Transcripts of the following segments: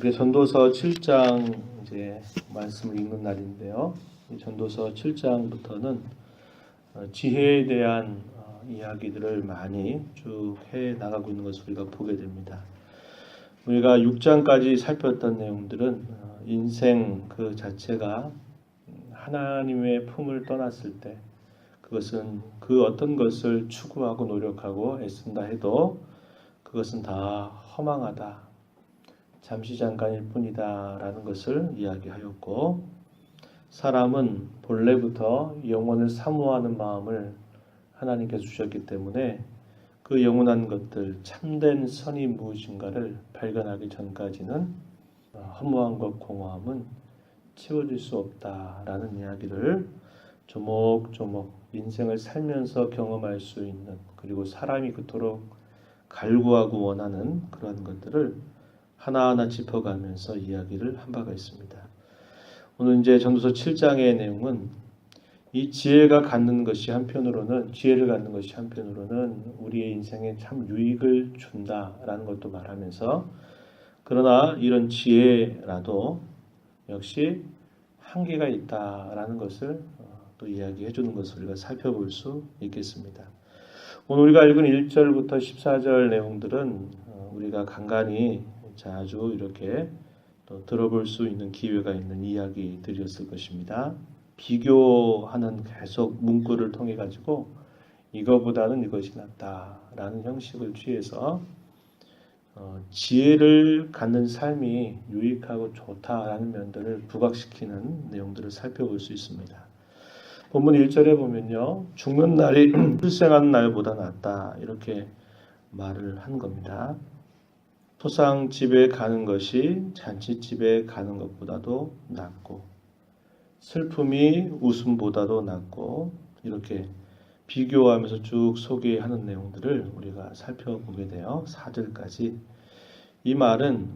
우리 전도서 7장 이제 말씀을 읽는 날인데요. 이 전도서 7장부터는 지혜에 대한 이야기들을 많이 쭉 해 나가고 있는 것을 우리가 보게 됩니다. 우리가 6장까지 살폈던 내용들은 인생 그 자체가 하나님의 품을 떠났을 때 그것은 그 어떤 것을 추구하고 노력하고 애쓴다 해도 그것은 다 허망하다. 잠시 잠깐일 뿐이다 라는 것을 이야기하였고, 사람은 본래부터 영원을 사모하는 마음을 하나님께서 주셨기 때문에 그 영원한 것들, 참된 선이 무엇인가를 발견하기 전까지는 허무한 것, 공허함은 채워질 수 없다라는 이야기를 조목조목 인생을 살면서 경험할 수 있는, 그리고 사람이 그토록 갈구하고 원하는 그러한 것들을 하나하나 짚어가면서 이야기를 한 바가 있습니다. 오늘 이제 전도서 7장의 내용은 이 지혜를 갖는 것이 한편으로는 우리의 인생에 참 유익을 준다라는 것도 말하면서, 그러나 이런 지혜라도 역시 한계가 있다라는 것을 또 이야기해 주는 것을 우리가 살펴볼 수 있겠습니다. 오늘 우리가 읽은 1절부터 14절 내용들은 우리가 간간히 자주 이렇게 또 들어볼 수 있는 기회가 있는 이야기들이었을 것입니다. 비교하는 계속 문구를 통해 가지고 이거보다는 이것이 낫다라는 형식을 취해서 지혜를 갖는 삶이 유익하고 좋다라는 면들을 부각시키는 내용들을 살펴볼 수 있습니다. 본문 1절에 보면요, 죽는 날이 출생하는 날보다 낫다 이렇게 말을 한 겁니다. 토상집에 가는 것이 잔치집에 가는 것보다도 낫고, 슬픔이 웃음보다도 낫고, 이렇게 비교하면서 쭉 소개하는 내용들을 우리가 살펴보게 돼요. 4절까지. 이 말은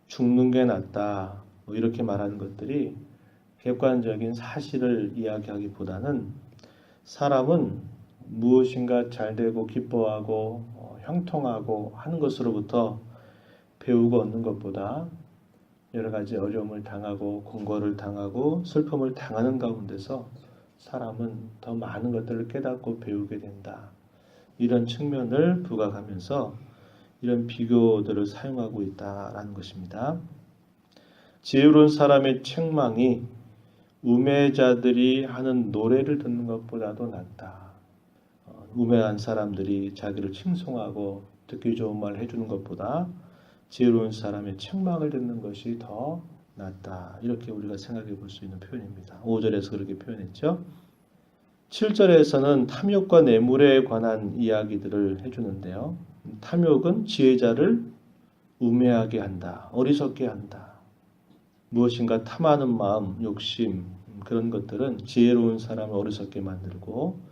죽는 게 낫다 이렇게 말하는 것들이 객관적인 사실을 이야기하기보다는 사람은 무엇인가 잘되고 기뻐하고 형통하고 하는 것으로부터 배우고 얻는 것보다 여러 가지 어려움을 당하고 공고를 당하고 슬픔을 당하는 가운데서 사람은 더 많은 것들을 깨닫고 배우게 된다. 이런 측면을 부각하면서 이런 비교들을 사용하고 있다라는 것입니다. 지혜로운 사람의 책망이 우매자들이 하는 노래를 듣는 것보다도 낫다. 우매한 사람들이 자기를 칭송하고 듣기 좋은 말을 해주는 것보다 지혜로운 사람의 책망을 듣는 것이 더 낫다. 이렇게 우리가 생각해 볼 수 있는 표현입니다. 5절에서 그렇게 표현했죠. 7절에서는 탐욕과 뇌물에 관한 이야기들을 해주는데요. 탐욕은 지혜자를 우매하게 한다. 어리석게 한다. 무엇인가 탐하는 마음, 욕심, 그런 것들은 지혜로운 사람을 어리석게 만들고,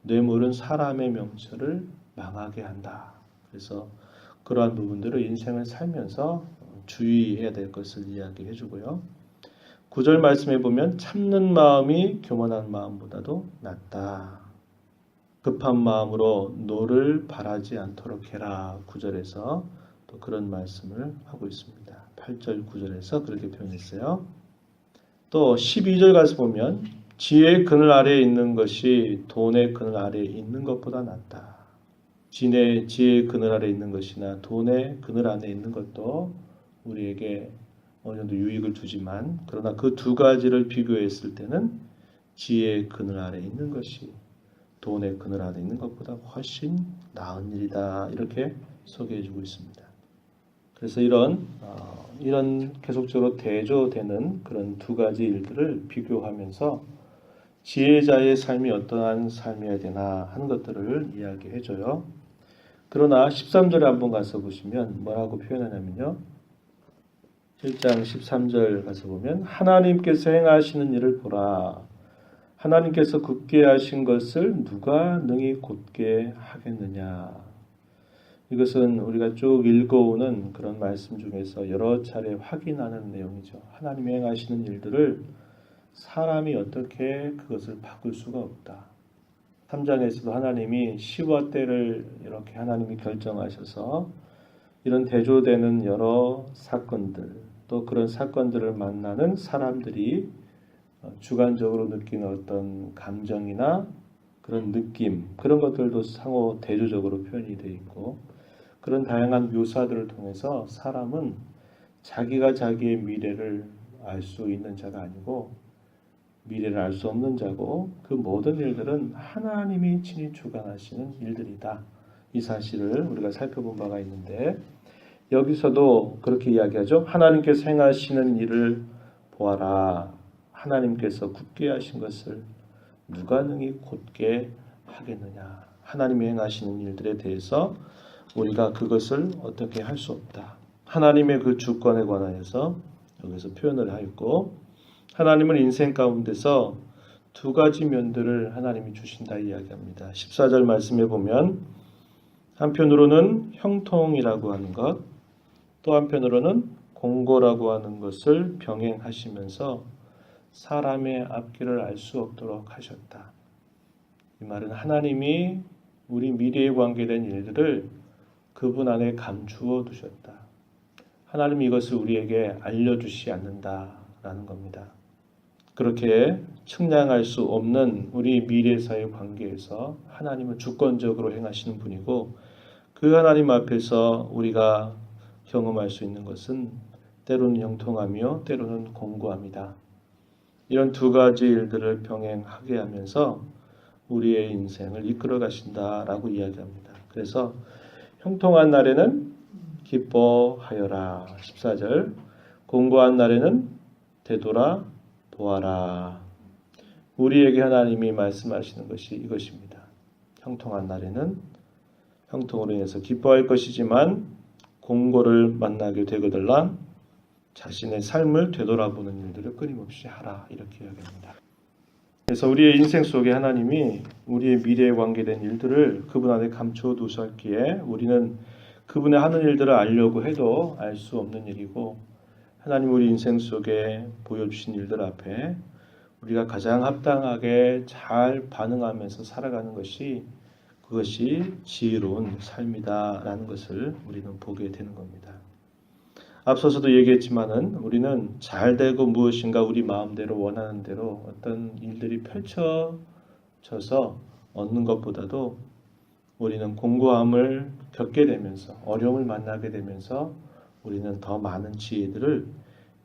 뇌물은 사람의 명철을 망하게 한다. 그래서 그러한 부분들을 인생을 살면서 주의해야 될 것을 이야기해 주고요. 9절 말씀해 보면 참는 마음이 교만한 마음보다도 낫다. 급한 마음으로 노를 바라지 않도록 해라. 9절에서 또 그런 말씀을 하고 있습니다. 8절, 9절에서 그렇게 표현했어요. 또 12절 가서 보면 지혜의 그늘 아래에 있는 것이 돈의 그늘 아래에 있는 것보다 낫다. 지혜의 그늘 아래에 있는 것이나 돈의 그늘 안에 있는 것도 우리에게 어느 정도 유익을 주지만, 그러나 그 두 가지를 비교했을 때는 지혜의 그늘 아래에 있는 것이 돈의 그늘 아래에 있는 것보다 훨씬 나은 일이다. 이렇게 소개해주고 있습니다. 그래서 이런 계속적으로 대조되는 그런 두 가지 일들을 비교하면서 지혜자의 삶이 어떠한 삶이어야 되나 하는 것들을 이야기해줘요. 그러나 13절에 한번 가서 보시면 뭐라고 표현하냐면요. 7장 13절 가서 보면 하나님께서 행하시는 일을 보라. 하나님께서 굳게 하신 것을 누가 능히 곧게 하겠느냐. 이것은 우리가 쭉 읽어오는 그런 말씀 중에서 여러 차례 확인하는 내용이죠. 하나님이 행하시는 일들을 사람이 어떻게 그것을 바꿀 수가 없다. 3장에서도 하나님이 시와 때를 이렇게 하나님이 결정하셔서 이런 대조되는 여러 사건들, 또 그런 사건들을 만나는 사람들이 주관적으로 느끼는 어떤 감정이나 그런 느낌, 그런 것들도 상호 대조적으로 표현이 되어 있고, 그런 다양한 묘사들을 통해서 사람은 자기가 자기의 미래를 알 수 있는 자가 아니고 미래를 알 수 없는 자고, 그 모든 일들은 하나님이 친히 주관하시는 일들이다. 이 사실을 우리가 살펴본 바가 있는데, 여기서도 그렇게 이야기하죠. 하나님께서 행하시는 일을 보아라. 하나님께서 굳게 하신 것을 누가 능히 곧게 하겠느냐. 하나님이 행하시는 일들에 대해서 우리가 그것을 어떻게 할 수 없다. 하나님의 그 주권에 관하여서 여기서 표현을 하였고, 하나님은 인생 가운데서 두 가지 면들을 하나님이 주신다 이야기합니다. 14절 말씀에 보면 한편으로는 형통이라고 하는 것, 또 한편으로는 공고라고 하는 것을 병행하시면서 사람의 앞길을 알 수 없도록 하셨다. 이 말은 하나님이 우리 미래에 관계된 일들을 그분 안에 감추어 두셨다. 하나님이 이것을 우리에게 알려주시지 않는다라는 겁니다. 그렇게 측량할 수 없는 우리 미래사의 관계에서 하나님은 주권적으로 행하시는 분이고, 그 하나님 앞에서 우리가 경험할 수 있는 것은 때로는 형통하며 때로는 공고함이다. 이런 두 가지 일들을 병행하게 하면서 우리의 인생을 이끌어 가신다라고 이야기합니다. 그래서 형통한 날에는 기뻐하여라. 14절. 공고한 날에는 되돌아 보아라. 우리에게 하나님이 말씀하시는 것이 이것입니다. 형통한 날에는 형통으로 인해서 기뻐할 것이지만 공고를 만나게 되거들랑 자신의 삶을 되돌아보는 일들을 끊임없이 하라. 이렇게 이야기합니다. 그래서 우리의 인생 속에 하나님이 우리의 미래에 관계된 일들을 그분 안에 감춰 두셨기에 우리는 그분의 하는 일들을 알려고 해도 알 수 없는 일이고, 하나님 우리 인생 속에 보여주신 일들 앞에 우리가 가장 합당하게 잘 반응하면서 살아가는 것이, 그것이 지혜로운 삶이다라는 것을 우리는 보게 되는 겁니다. 앞서서도 얘기했지만은 우리는 잘 되고 무엇인가 우리 마음대로 원하는 대로 어떤 일들이 펼쳐져서 얻는 것보다도 우리는 공고함을 겪게 되면서, 어려움을 만나게 되면서 우리는 더 많은 지혜들을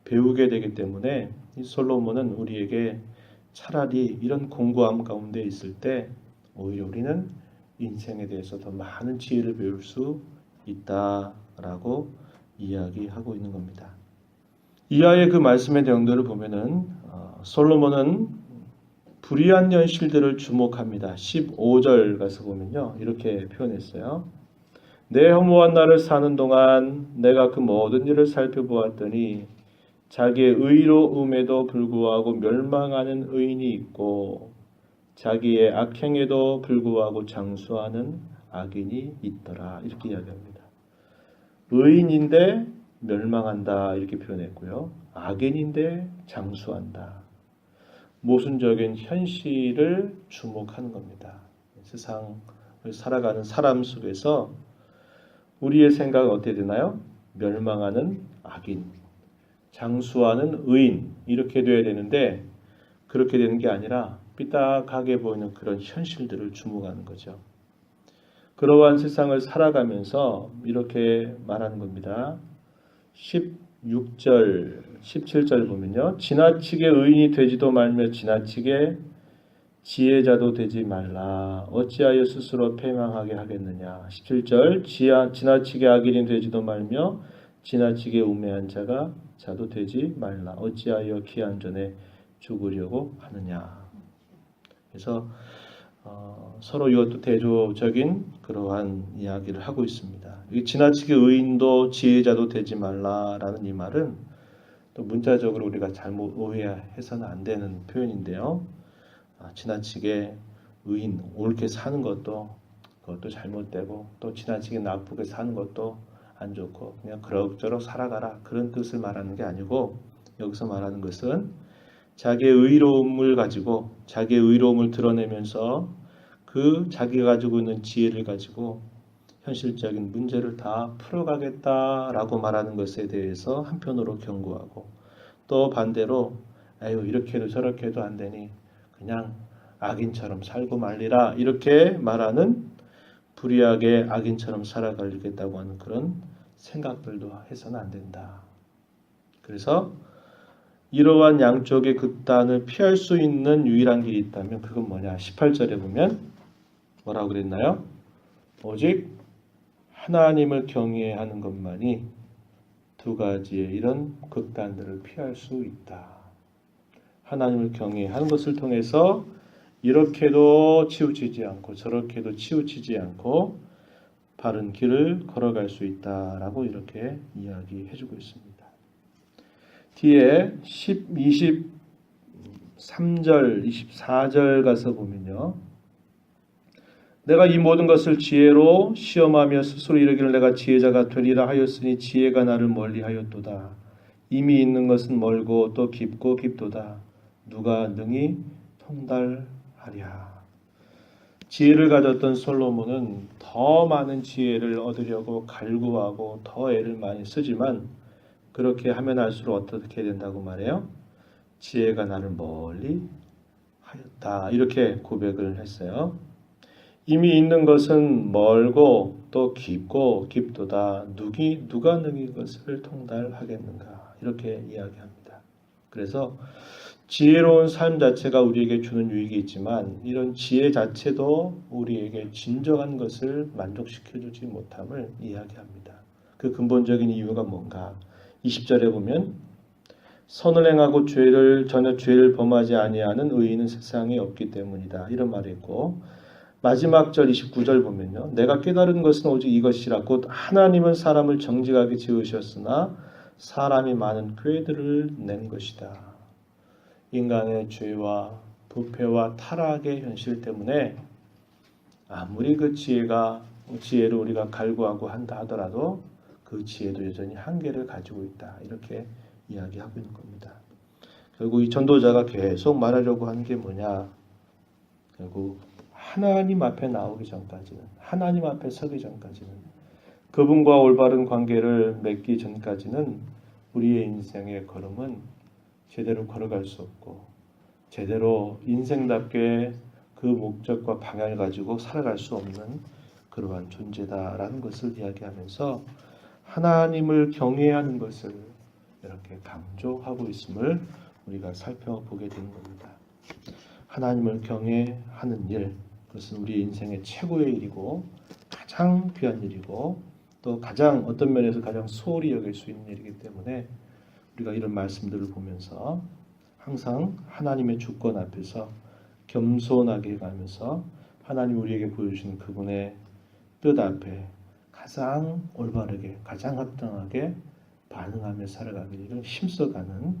배우게 되기 때문에 이 솔로몬은 우리에게 차라리 이런 공고함 가운데 있을 때 오히려 우리는 인생에 대해서 더 많은 지혜를 배울 수 있다라고 이야기하고 있는 겁니다. 이하의 그 말씀의 내용들을 보면은 솔로몬은 불의한 현실들을 주목합니다. 15절 가서 보면요, 이렇게 표현했어요. 내 허무한 날을 사는 동안 내가 그 모든 일을 살펴보았더니 자기의 의로움에도 불구하고 멸망하는 의인이 있고 자기의 악행에도 불구하고 장수하는 악인이 있더라. 이렇게 이야기합니다. 의인인데 멸망한다 이렇게 표현했고요. 악인인데 장수한다. 모순적인 현실을 주목하는 겁니다. 세상을 살아가는 사람 속에서 우리의 생각은 어떻게 되나요? 멸망하는 악인, 장수하는 의인, 이렇게 돼야 되는데 그렇게 되는 게 아니라 삐딱하게 보이는 그런 현실들을 주목하는 거죠. 그러한 세상을 살아가면서 이렇게 말하는 겁니다. 16절, 17절 보면요. 지나치게 의인이 되지도 말며 지나치게 지혜자도 되지 말라. 어찌하여 스스로 패망하게 하겠느냐. 17절, 지나치게 악인이 되지도 말며 지나치게 우매한 자도 되지 말라. 어찌하여 기한 전에 죽으려고 하느냐. 그래서 서로 이것도 대조적인 그러한 이야기를 하고 있습니다. 지나치게 의인도 지혜자도 되지 말라라는 이 말은 또 문자적으로 우리가 잘못 오해해서는 안 되는 표현인데요. 지나치게 의인, 옳게 사는 것도 그것도 잘못되고 또 지나치게 나쁘게 사는 것도 안 좋고 그냥 그럭저럭 살아가라 그런 뜻을 말하는 게 아니고, 여기서 말하는 것은 자기의 의로움을 가지고 자기의 의로움을 드러내면서 그 자기가 가지고 있는 지혜를 가지고 현실적인 문제를 다 풀어가겠다라고 말하는 것에 대해서 한편으로 경고하고, 또 반대로 아유 이렇게 해도 저렇게 해도 안 되니 그냥 악인처럼 살고 말리라 이렇게 말하는, 불의하게 악인처럼 살아가겠다고 하는 그런 생각들도 해서는 안 된다. 그래서 이러한 양쪽의 극단을 피할 수 있는 유일한 길이 있다면 그건 뭐냐? 18절에 보면 뭐라고 그랬나요? 오직 하나님을 경외하는 것만이 두 가지의 이런 극단들을 피할 수 있다. 하나님을 경외하는 것을 통해서 이렇게도 치우치지 않고 저렇게도 치우치지 않고 바른 길을 걸어갈 수 있다라고 이렇게 이야기해주고 있습니다. 뒤에 23절, 24절 가서 보면요. 내가 이 모든 것을 지혜로 시험하며 스스로 이르기를 내가 지혜자가 되리라 하였으니 지혜가 나를 멀리하였도다. 이미 있는 것은 멀고 또 깊고 깊도다. 누가 능히 통달하랴. 지혜를 가졌던 솔로몬은 더 많은 지혜를 얻으려고 갈구하고 더 애를 많이 쓰지만 그렇게 하면 할수록 어떻게 된다고 말해요? 지혜가 나를 멀리 하였다. 이렇게 고백을 했어요. 이미 있는 것은 멀고 또 깊고 깊도다. 누가 능히 그것을 통달하겠는가. 이렇게 이야기합니다. 그래서 지혜로운 삶 자체가 우리에게 주는 유익이 있지만 이런 지혜 자체도 우리에게 진정한 것을 만족시켜주지 못함을 이야기합니다. 그 근본적인 이유가 뭔가? 20절에 보면 선을 행하고 전혀 죄를 범하지 아니하는 의인은 세상에 없기 때문이다. 이런 말이 있고, 마지막 절 29절 보면요. 내가 깨달은 것은 오직 이것이라. 곧 하나님은 사람을 정직하게 지으셨으나 사람이 많은 꾀들을 낸 것이다. 인간의 죄와 부패와 타락의 현실 때문에 아무리 그 지혜를 우리가 갈구하고 한다 하더라도 그 지혜도 여전히 한계를 가지고 있다. 이렇게 이야기하고 있는 겁니다. 결국 이 전도자가 계속 말하려고 하는 게 뭐냐? 결국 하나님 앞에 나오기 전까지는, 하나님 앞에 서기 전까지는, 그분과 올바른 관계를 맺기 전까지는 우리의 인생의 걸음은 제대로 걸어갈 수 없고 제대로 인생답게 그 목적과 방향을 가지고 살아갈 수 없는 그러한 존재다라는 것을 이야기하면서 하나님을 경외하는 것을 이렇게 강조하고 있음을 우리가 살펴보게 되는 겁니다. 하나님을 경외하는 일, 그것은 우리 인생의 최고의 일이고 가장 귀한 일이고 또 가장 어떤 면에서 가장 소홀히 여길 수 있는 일이기 때문에 우리가 이런 말씀들을 보면서 항상 하나님의 주권 앞에서 겸손하게 가면서 하나님 우리에게 보여주시는 그분의 뜻 앞에 가장 올바르게 가장 합당하게 반응하며 살아가기를 힘써가는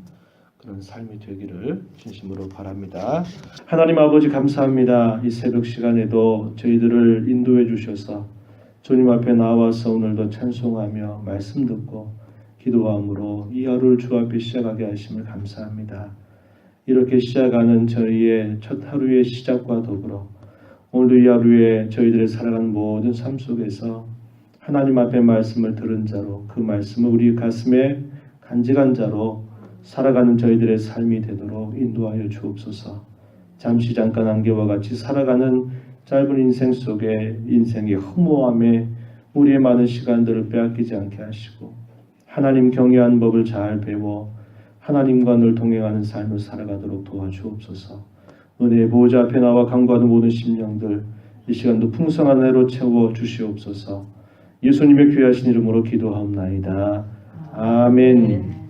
그런 삶이 되기를 진심으로 바랍니다. 하나님 아버지 감사합니다. 이 새벽 시간에도 저희들을 인도해 주셔서 주님 앞에 나와서 오늘도 찬송하며 말씀 듣고 기도함으로 이 하루를 주 앞에 시작하게 하심을 감사합니다. 이렇게 시작하는 저희의 첫 하루의 시작과 더불어 오늘도 이 하루에 저희들의 살아가는 모든 삶 속에서 하나님 앞에 말씀을 들은 자로 그 말씀을 우리 가슴에 간직한 자로 살아가는 저희들의 삶이 되도록 인도하여 주옵소서. 잠깐 안개와 같이 살아가는 짧은 인생 속에 인생의 허무함에 우리의 많은 시간들을 빼앗기지 않게 하시고 하나님 경외하는 법을 잘 배워 하나님과 늘 동행하는 삶을 살아가도록 도와주옵소서. 은혜의 보호자 앞에 나와 간구하는 모든 심령들 이 시간도 풍성한 은혜로 채워 주시옵소서. 예수님의 귀하신 이름으로 기도하옵나이다. 아멘.